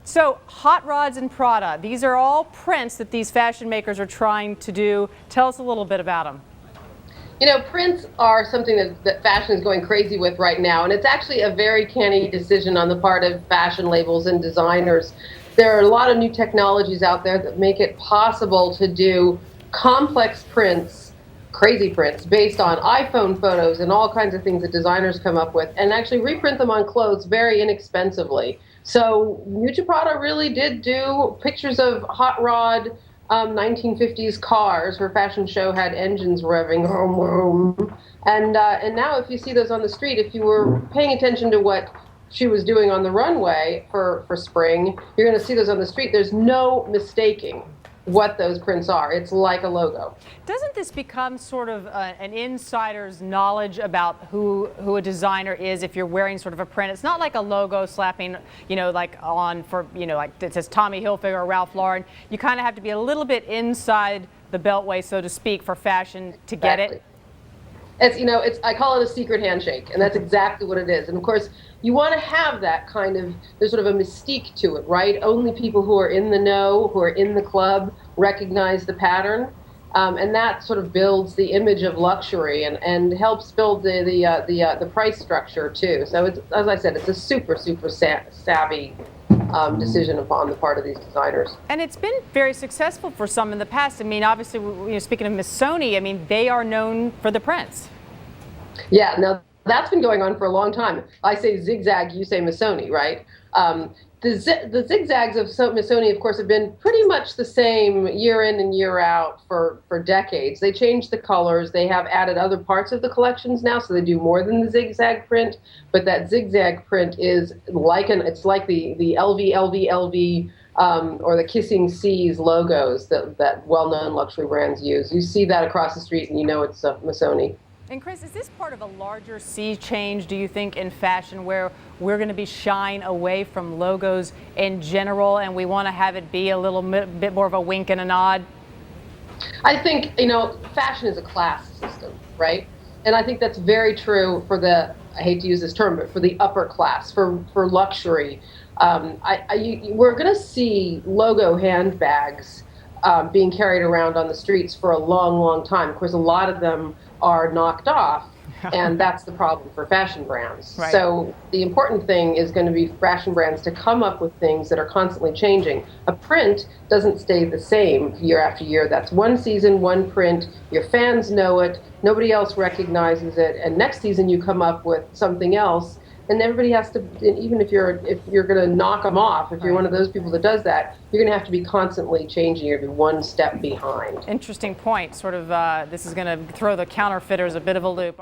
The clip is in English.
So, hot rods and Prada, these are all prints that these fashion makers are trying to do. Tell us a little bit about them. You know, prints are something that fashion is going crazy with right now, and it's actually a very canny decision on the part of fashion labels and designers. There are a lot of new technologies out there that make it possible to do complex prints, crazy prints, based on iPhone photos and all kinds of things that designers come up with, and actually reprint them on clothes very inexpensively. So Miuccia Prada really did do pictures of hot rod 1950s cars. Her fashion show had engines revving, and now if you see those on the street, if you were paying attention to what she was doing on the runway for spring, you're going to see those on the street. There's no mistaking what those prints are. It's like a logo. Doesn't this become sort of an insider's knowledge about who a designer is if you're wearing sort of a print? It's not like a logo slapping, like on for, like it says Tommy Hilfiger or Ralph Lauren. You kind of have to be a little bit inside the beltway, so to speak, for fashion to get it. I call it a secret handshake, and that's exactly what it is. And of course, you want to have that kind of, there's sort of a mystique to it, right? Only people who are in the know, who are in the club, recognize the pattern, and that sort of builds the image of luxury and helps build the price structure too. So it's, as I said, it's a super savvy decision upon the part of these designers. And it's been very successful for some in the past. I mean, obviously, speaking of Missoni, I mean, they are known for the prints. Yeah, now that's been going on for a long time. I say zigzag, you say Missoni, right? The zigzags of Missoni, of course, have been pretty much the same year in and year out for decades. They changed the colors. They have added other parts of the collections now, so they do more than the zigzag print. But that zigzag print is like it's like the LV, or the Kissing Seas logos that well-known luxury brands use. You see that across the street, and you know it's Missoni. And Chris, is this part of a larger sea change, do you think, in fashion, where we're going to be shying away from logos in general, and we want to have it be a little bit more of a wink and a nod? I think, fashion is a class system, right? And I think that's very true for I hate to use this term, but for the upper class, for luxury. We're going to see logo handbags being carried around on the streets for a long, long time. Of course, a lot of them are knocked off, and that's the problem for fashion brands. Right. So the important thing is going to be fashion brands to come up with things that are constantly changing. A print doesn't stay the same year after year. That's one season, one print. Your fans know it. Nobody else recognizes it. And next season you come up with something else. And everybody has to, even if you're going to knock them off, if you're one of those people that does that, you're going to have to be constantly changing. You're going to be one step behind. Interesting point. Sort of, this is going to throw the counterfeiters a bit of a loop.